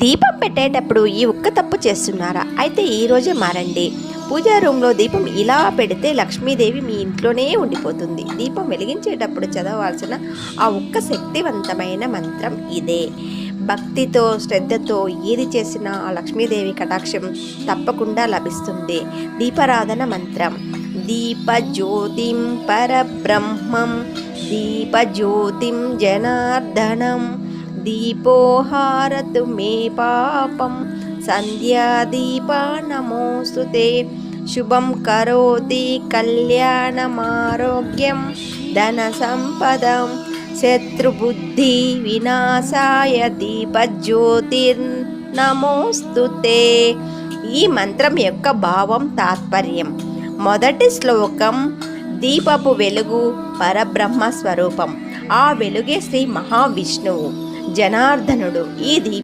దీపం పెట్టేటప్పుడు ఈ ఒక్క తప్పు చేస్తున్నారా? అయితే ఈరోజే మారండి. పూజా రూమ్లో దీపం ఇలా పెడితే లక్ష్మీదేవి మీ ఇంట్లోనే ఉండిపోతుంది. దీపం వెలిగించేటప్పుడు చదవాల్సిన ఆ ఒక్క శక్తివంతమైన మంత్రం ఇదే. భక్తితో శ్రద్ధతో ఏది చేసినా ఆ లక్ష్మీదేవి కటాక్షం తప్పకుండా లభిస్తుంది. దీపారాధన మంత్రం: దీపజ్యోతిం పరబ్రహ్మం దీపజ్యోతిం జనార్దనం దీపోహారతు మే పాపం సంధ్యాదీపా నమోస్తుతే శుభం కరోతి కళ్యాణమారోగ్యం ధన సంపదం శత్రుబుద్ధి వినాశాయ దీపజ్యోతిర్నమోస్తుతే. ఈ మంత్రం యొక్క భావం తాత్పర్యం: మొదటి శ్లోకం దీపపు వెలుగు పరబ్రహ్మ స్వరూపం. ఆ వెలుగే శ్రీ మహావిష్ణువు జనార్దనుడు. ఈ